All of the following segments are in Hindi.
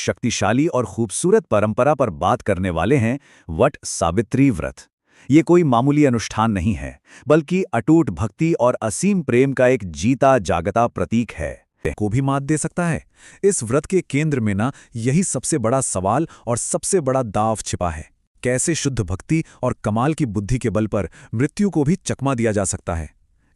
शक्तिशाली और खूबसूरत परंपरा पर बात करने वाले हैं वट सावित्री व्रत। ये कोई मामूली अनुष्ठान नहीं है, बल्कि अटूट भक्ति और असीम प्रेम का एक जीता जागता प्रतीक है को भी मात दे सकता है। इस व्रत के केंद्र में ना यही सबसे बड़ा सवाल और सबसे बड़ा दांव छिपा है। कैसे शुद्ध भक्ति और कमाल की बुद्धि के बल पर मृत्यु को भी चकमा दिया जा सकता है।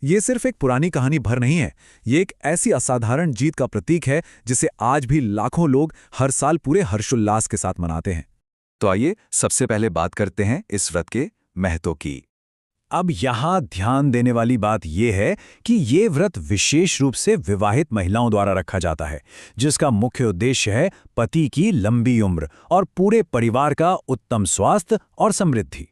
ये सिर्फ एक पुरानी कहानी भर नहीं है, ये एक ऐसी असाधारण जीत का प्रतीक है जिसे आज भी लाखों लोग हर साल पूरे हर्षोल्लास के साथ मनाते हैं। तो आइए सबसे पहले बात करते हैं इस व्रत के महत्व की। अब यहाँ ध्यान देने वाली बात यह है कि ये व्रत विशेष रूप से विवाहित महिलाओं द्वारा रखा जाता है, जिसका मुख्य उद्देश्य है पति की लंबी उम्र और पूरे परिवार का उत्तम स्वास्थ्य और समृद्धि।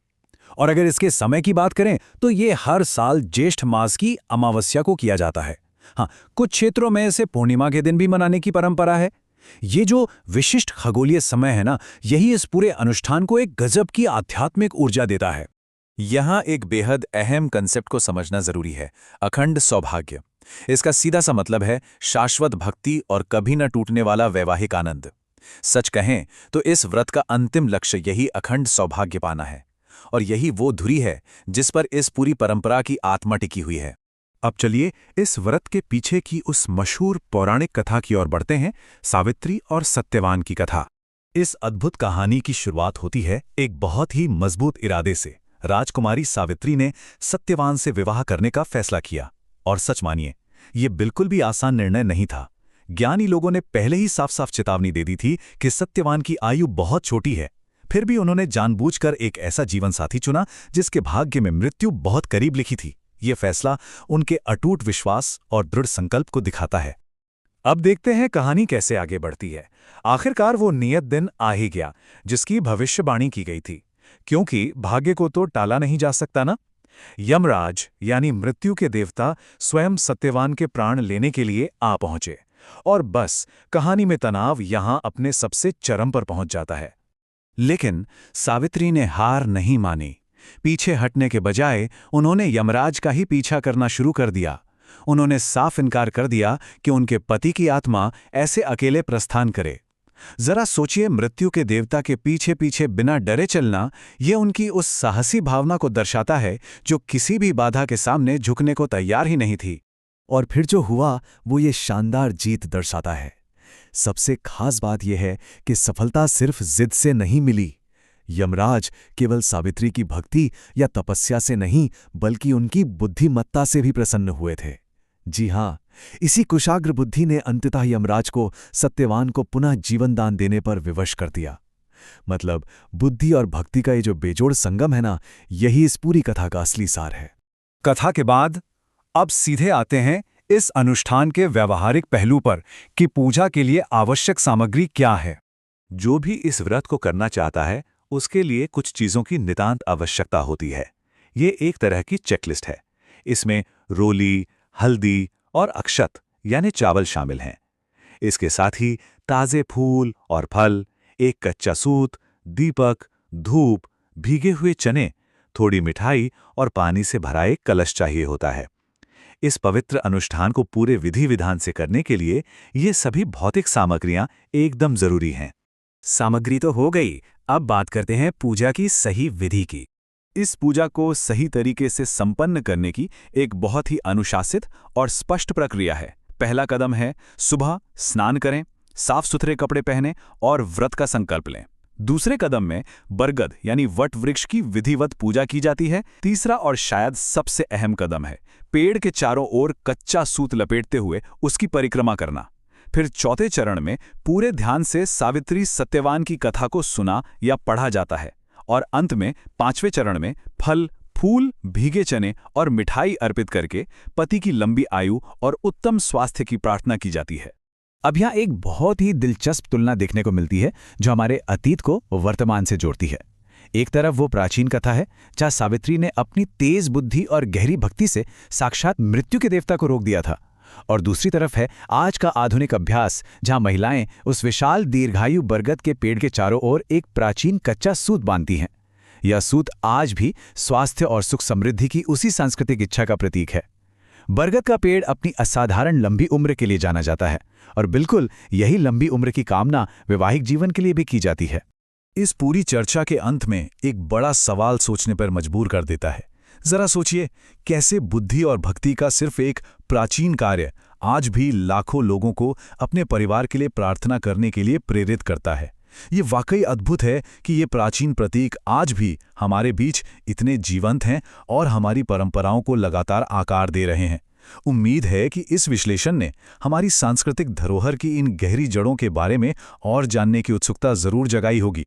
और अगर इसके समय की बात करें तो ये हर साल ज्येष्ठ मास की अमावस्या को किया जाता है। हाँ, कुछ क्षेत्रों में इसे पूर्णिमा के दिन भी मनाने की परंपरा है। ये जो विशिष्ट खगोलीय समय है ना, यही इस पूरे अनुष्ठान को एक गजब की आध्यात्मिक ऊर्जा देता है। यहाँ एक बेहद अहम कंसेप्ट को समझना जरूरी है, अखंड सौभाग्य। इसका सीधा सा मतलब है शाश्वत भक्ति और कभी न टूटने वाला वैवाहिक आनंद। सच कहें तो इस व्रत का अंतिम लक्ष्य यही अखंड सौभाग्य पाना है, और यही वो धुरी है जिस पर इस पूरी परंपरा की आत्मा टिकी हुई है। अब चलिए इस व्रत के पीछे की उस मशहूर पौराणिक कथा की ओर बढ़ते हैं, सावित्री और सत्यवान की कथा। इस अद्भुत कहानी की शुरुआत होती है एक बहुत ही मजबूत इरादे से। राजकुमारी सावित्री ने सत्यवान से विवाह करने का फैसला किया, और सच मानिए ये बिल्कुल भी आसान निर्णय नहीं था। ज्ञानी लोगों ने पहले ही साफ साफ चेतावनी दे दी थी कि सत्यवान की आयु बहुत छोटी है। फिर भी उन्होंने जानबूझकर एक ऐसा जीवन साथी चुना जिसके भाग्य में मृत्यु बहुत करीब लिखी थी। ये फैसला उनके अटूट विश्वास और दृढ़ संकल्प को दिखाता है। अब देखते हैं कहानी कैसे आगे बढ़ती है। आखिरकार वो नियत दिन आ ही गया जिसकी भविष्यवाणी की गई थी, क्योंकि भाग्य को तो टाला नहीं जा सकता ना। यमराज यानी मृत्यु के देवता स्वयं सत्यवान के प्राण लेने के लिए आ पहुंचे, और बस कहानी में तनाव यहां अपने सबसे चरम पर पहुंच जाता है। लेकिन सावित्री ने हार नहीं मानी। पीछे हटने के बजाय उन्होंने यमराज का ही पीछा करना शुरू कर दिया। उन्होंने साफ इनकार कर दिया कि उनके पति की आत्मा ऐसे अकेले प्रस्थान करे। जरा सोचिए, मृत्यु के देवता के पीछे पीछे बिना डरे चलना, ये उनकी उस साहसी भावना को दर्शाता है जो किसी भी बाधा के सामने झुकने को तैयार ही नहीं थी। और फिर जो हुआ वो ये शानदार जीत दर्शाता है। सबसे खास बात यह है कि सफलता सिर्फ जिद से नहीं मिली। यमराज केवल सावित्री की भक्ति या तपस्या से नहीं, बल्कि उनकी बुद्धिमत्ता से भी प्रसन्न हुए थे। जी हाँ, इसी कुशाग्र बुद्धि ने अंततः यमराज को सत्यवान को पुनः जीवन दान देने पर विवश कर दिया। मतलब बुद्धि और भक्ति का ये जो बेजोड़ संगम है ना, यही इस पूरी कथा का असली सार है। कथा के बाद अब सीधे आते हैं इस अनुष्ठान के व्यावहारिक पहलू पर कि पूजा के लिए आवश्यक सामग्री क्या है। जो भी इस व्रत को करना चाहता है उसके लिए कुछ चीजों की नितांत आवश्यकता होती है। ये एक तरह की चेकलिस्ट है। इसमें रोली, हल्दी और अक्षत यानी चावल शामिल हैं। इसके साथ ही ताजे फूल और फल, एक कच्चा सूत, दीपक, धूप, भीगे हुए चने, थोड़ी मिठाई और पानी से भरा एक कलश चाहिए होता है। इस पवित्र अनुष्ठान को पूरे विधि विधान से करने के लिए ये सभी भौतिक सामग्रियां एकदम जरूरी हैं। सामग्री तो हो गई, अब बात करते हैं पूजा की सही विधि की। इस पूजा को सही तरीके से संपन्न करने की एक बहुत ही अनुशासित और स्पष्ट प्रक्रिया है। पहला कदम है सुबह स्नान करें, साफ सुथरे कपड़े पहनें और व्रत का संकल्प लें। दूसरे कदम में बरगद यानी वट वृक्ष की विधिवत पूजा की जाती है। तीसरा और शायद सबसे अहम कदम है पेड़ के चारों ओर कच्चा सूत लपेटते हुए उसकी परिक्रमा करना। फिर चौथे चरण में पूरे ध्यान से सावित्री सत्यवान की कथा को सुना या पढ़ा जाता है, और अंत में पांचवें चरण में फल, फूल, भीगे चने और मिठाई अर्पित करके पति की लंबी आयु और उत्तम स्वास्थ्य की प्रार्थना की जाती है। अब यहाँ एक बहुत ही दिलचस्प तुलना देखने को मिलती है जो हमारे अतीत को वर्तमान से जोड़ती है। एक तरफ वो प्राचीन कथा है जहाँ सावित्री ने अपनी तेज बुद्धि और गहरी भक्ति से साक्षात मृत्यु के देवता को रोक दिया था, और दूसरी तरफ है आज का आधुनिक अभ्यास जहां महिलाएं उस विशाल दीर्घायु बरगद के पेड़ के चारों ओर एक प्राचीन कच्चा सूत बांधती हैं। यह सूत आज भी स्वास्थ्य और सुख समृद्धि की उसी सांस्कृतिक इच्छा का प्रतीक है। बरगद का पेड़ अपनी असाधारण लंबी उम्र के लिए जाना जाता है और बिल्कुल यही लंबी उम्र की कामना वैवाहिक जीवन के लिए भी की जाती है। इस पूरी चर्चा के अंत में एक बड़ा सवाल सोचने पर मजबूर कर देता है। जरा सोचिए, कैसे बुद्धि और भक्ति का सिर्फ एक प्राचीन कार्य आज भी लाखों लोगों को अपने परिवार के लिए प्रार्थना करने के लिए प्रेरित करता है। ये वाकई अद्भुत है कि ये प्राचीन प्रतीक आज भी हमारे बीच इतने जीवंत हैं और हमारी परंपराओं को लगातार आकार दे रहे हैं। उम्मीद है कि इस विश्लेषण ने हमारी सांस्कृतिक धरोहर की इन गहरी जड़ों के बारे में और जानने की उत्सुकता जरूर जगाई होगी।